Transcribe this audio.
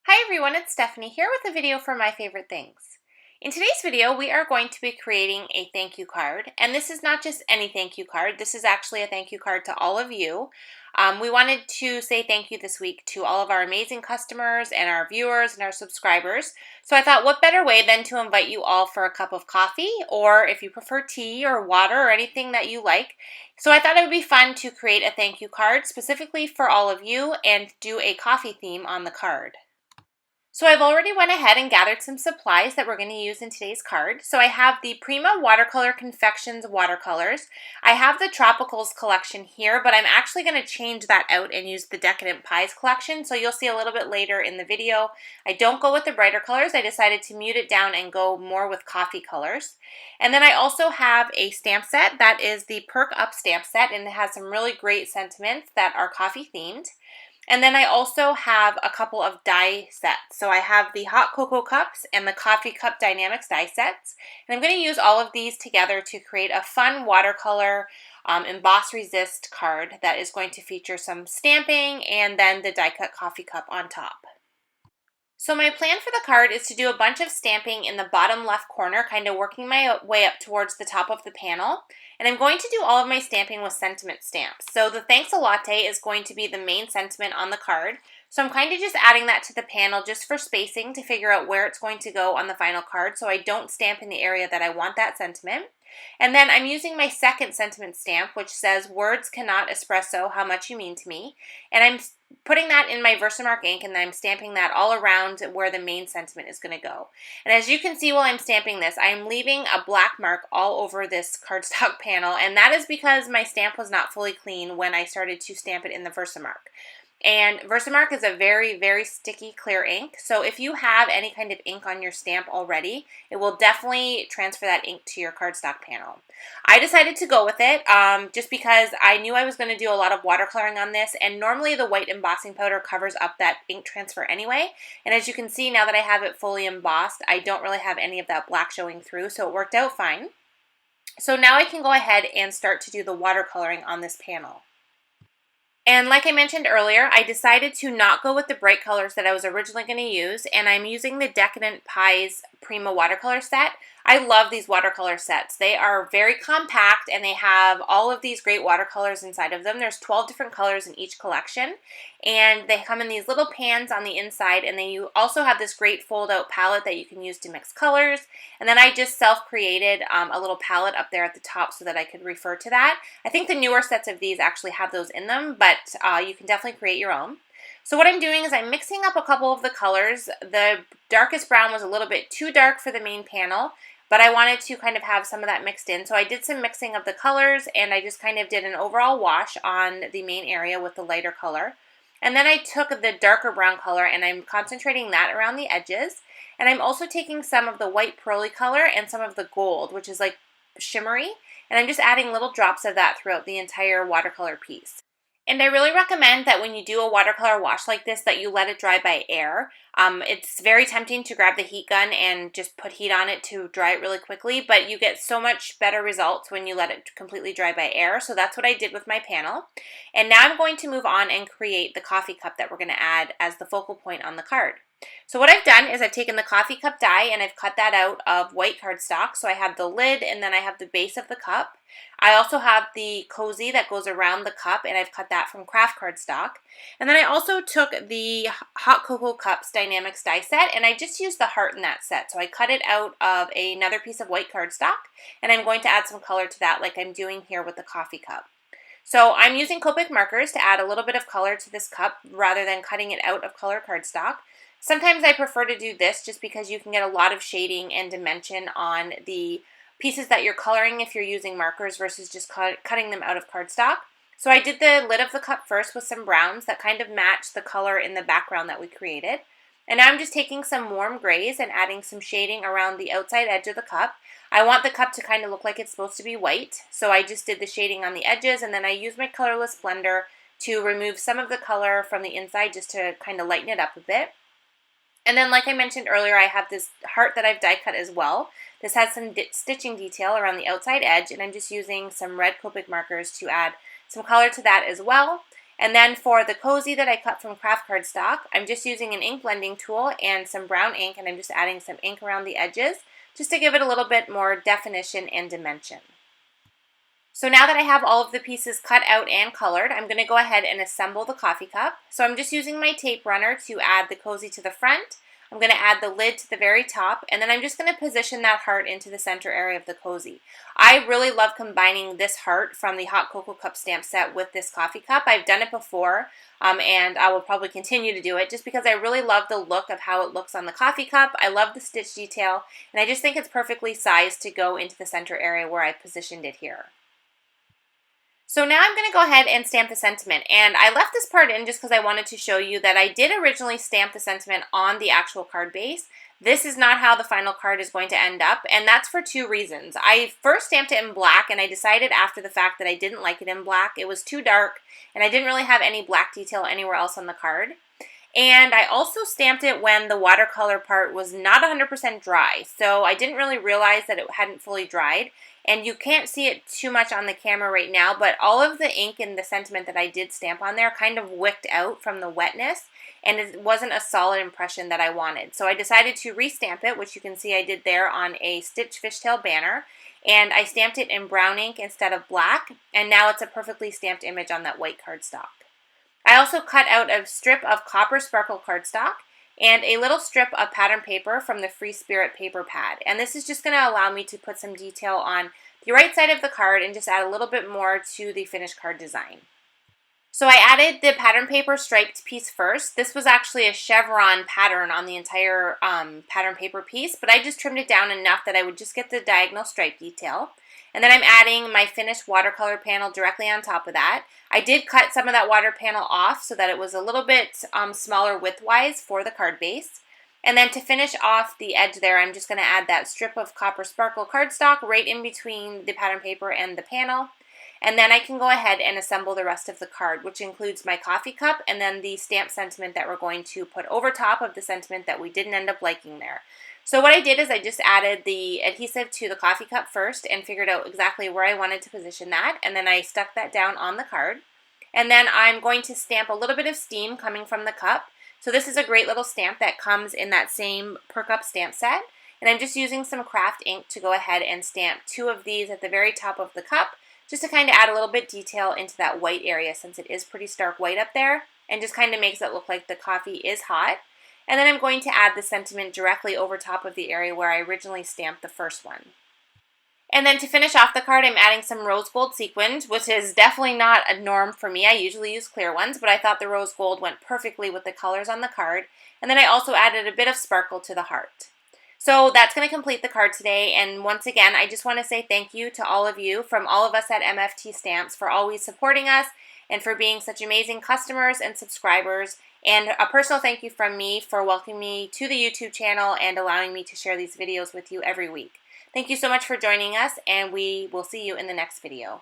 Hi everyone, it's Stephanie here with a video for My Favorite Things. In today's video, we are going to be creating a thank you card, and this is not just any thank you card, this is actually a thank you card to all of you. We wanted to say thank you this week to all of our amazing customers and our viewers and our subscribers. So I thought what better way than to invite you all for a cup of coffee, or if you prefer tea or water or anything that you like. So I thought it would be fun to create a thank you card specifically for all of you and do a coffee theme on the card. So I've already went ahead and gathered some supplies that we're going to use in today's card. So I have the Prima Watercolor Confections watercolors. I have the Tropicals collection here, but I'm actually going to change that out and use the Decadent Pies collection. So you'll see a little bit later in the video. I don't go with the brighter colors. I decided to mute it down and go more with coffee colors. And then I also have a stamp set that is the Perk Up stamp set, and it has some really great sentiments that are coffee themed. And then I also have a couple of die sets. So I have the hot cocoa cups and the coffee cup dynamics die sets. And I'm going to use all of these together to create a fun watercolor emboss resist card that is going to feature some stamping and then the die cut coffee cup on top. So my plan for the card is to do a bunch of stamping in the bottom left corner, kind of working my way up towards the top of the panel. And I'm going to do all of my stamping with sentiment stamps. So the Thanks a Latte is going to be the main sentiment on the card. So I'm kind of just adding that to the panel just for spacing to figure out where it's going to go on the final card so I don't stamp in the area that I want that sentiment. And then I'm using my second sentiment stamp, which says, "Words cannot espresso how much you mean to me." And I'm putting that in my Versamark ink, and then I'm stamping that all around where the main sentiment is going to go. And as you can see while I'm stamping this, I'm leaving a black mark all over this cardstock panel, and that is because my stamp was not fully clean when I started to stamp it in the Versamark. And Versamark is a very, very sticky clear ink. So if you have any kind of ink on your stamp already, it will definitely transfer that ink to your cardstock panel. I decided to go with it just because I knew I was going to do a lot of watercoloring on this, and normally the white embossing powder covers up that ink transfer anyway. And as you can see, now that I have it fully embossed, I don't really have any of that black showing through, so it worked out fine. So now I can go ahead and start to do the watercoloring on this panel. And like I mentioned earlier, I decided to not go with the bright colors that I was originally going to use, and I'm using the Decadent Pies Prima watercolor set. I love these watercolor sets. They are very compact, and they have all of these great watercolors inside of them. There's 12 different colors in each collection, and they come in these little pans on the inside, and then you also have this great fold-out palette that you can use to mix colors. And then I just self-created a little palette up there at the top so that I could refer to that. I think the newer sets of these actually have those in them, but you can definitely create your own. So what I'm doing is I'm mixing up a couple of the colors. The darkest brown was a little bit too dark for the main panel, but I wanted to kind of have some of that mixed in. So I did some mixing of the colors, and I just kind of did an overall wash on the main area with the lighter color. And then I took the darker brown color, and I'm concentrating that around the edges. And I'm also taking some of the white pearly color and some of the gold, which is like shimmery, and I'm just adding little drops of that throughout the entire watercolor piece. And I really recommend that when you do a watercolor wash like this that you let it dry by air. It's very tempting to grab the heat gun and just put heat on it to dry it really quickly, but you get so much better results when you let it completely dry by air. So that's what I did with my panel. And now I'm going to move on and create the coffee cup that we're going to add as the focal point on the card. So what I've done is I've taken the coffee cup die and I've cut that out of white cardstock. So I have the lid and then I have the base of the cup. I also have the cozy that goes around the cup, and I've cut that from craft cardstock. And then I also took the hot cocoa cups dynamics die set, and I just used the heart in that set. So I cut it out of another piece of white cardstock, and I'm going to add some color to that like I'm doing here with the coffee cup. So I'm using Copic markers to add a little bit of color to this cup rather than cutting it out of color cardstock. Sometimes I prefer to do this just because you can get a lot of shading and dimension on the pieces that you're coloring if you're using markers versus just cutting them out of cardstock. So I did the lid of the cup first with some browns that kind of match the color in the background that we created. And now I'm just taking some warm grays and adding some shading around the outside edge of the cup. I want the cup to kind of look like it's supposed to be white, so I just did the shading on the edges, and then I used my colorless blender to remove some of the color from the inside just to kind of lighten it up a bit. And then like I mentioned earlier, I have this heart that I've die cut as well. This has some stitching detail around the outside edge, and I'm just using some red Copic markers to add some color to that as well. And then for the cozy that I cut from craft cardstock, I'm just using an ink blending tool and some brown ink, and I'm just adding some ink around the edges just to give it a little bit more definition and dimension. So now that I have all of the pieces cut out and colored, I'm going to go ahead and assemble the coffee cup. So I'm just using my tape runner to add the cozy to the front. I'm going to add the lid to the very top, and then I'm just going to position that heart into the center area of the cozy. I really love combining this heart from the Hot Cocoa Cup stamp set with this coffee cup. I've done it before, and I will probably continue to do it just because I really love the look of how it looks on the coffee cup. I love the stitch detail, and I just think it's perfectly sized to go into the center area where I positioned it here. So now I'm going to go ahead and stamp the sentiment, and I left this part in just because I wanted to show you that I did originally stamp the sentiment on the actual card base. This is not how the final card is going to end up, and that's for two reasons. I first stamped it in black, and I decided after the fact that I didn't like it in black. It was too dark, and I didn't really have any black detail anywhere else on the card. And I also stamped it when the watercolor part was not 100% dry, so I didn't really realize that it hadn't fully dried. And you can't see it too much on the camera right now, but all of the ink and the sentiment that I did stamp on there kind of wicked out from the wetness, and it wasn't a solid impression that I wanted. So I decided to restamp it, which you can see I did there on a stitch fishtail banner, and I stamped it in brown ink instead of black, and now it's a perfectly stamped image on that white cardstock. I also cut out a strip of copper sparkle cardstock and a little strip of pattern paper from the Free Spirit paper pad. And this is just going to allow me to put some detail on the right side of the card and just add a little bit more to the finished card design. So I added the pattern paper striped piece first. This was actually a chevron pattern on the entire pattern paper piece, but I just trimmed it down enough that I would just get the diagonal stripe detail. And then I'm adding my finished watercolor panel directly on top of that. I did cut some of that water panel off so that it was a little bit smaller width-wise for the card base. And then to finish off the edge there, I'm just going to add that strip of copper sparkle cardstock right in between the pattern paper and the panel. And then I can go ahead and assemble the rest of the card, which includes my coffee cup and then the stamp sentiment that we're going to put over top of the sentiment that we didn't end up liking there. So what I did is I just added the adhesive to the coffee cup first and figured out exactly where I wanted to position that, and then I stuck that down on the card. And then I'm going to stamp a little bit of steam coming from the cup. So this is a great little stamp that comes in that same per cup stamp set, and I'm just using some craft ink to go ahead and stamp two of these at the very top of the cup, just to kind of add a little bit detail into that white area since it is pretty stark white up there, and just kind of makes it look like the coffee is hot. And then I'm going to add the sentiment directly over top of the area where I originally stamped the first one. And then to finish off the card, I'm adding some rose gold sequins, which is definitely not a norm for me. I usually use clear ones, but I thought the rose gold went perfectly with the colors on the card. And then I also added a bit of sparkle to the heart. So that's going to complete the card today, and once again, I just want to say thank you to all of you from all of us at MFT Stamps for always supporting us and for being such amazing customers and subscribers, and a personal thank you from me for welcoming me to the YouTube channel and allowing me to share these videos with you every week. Thank you so much for joining us, and we will see you in the next video.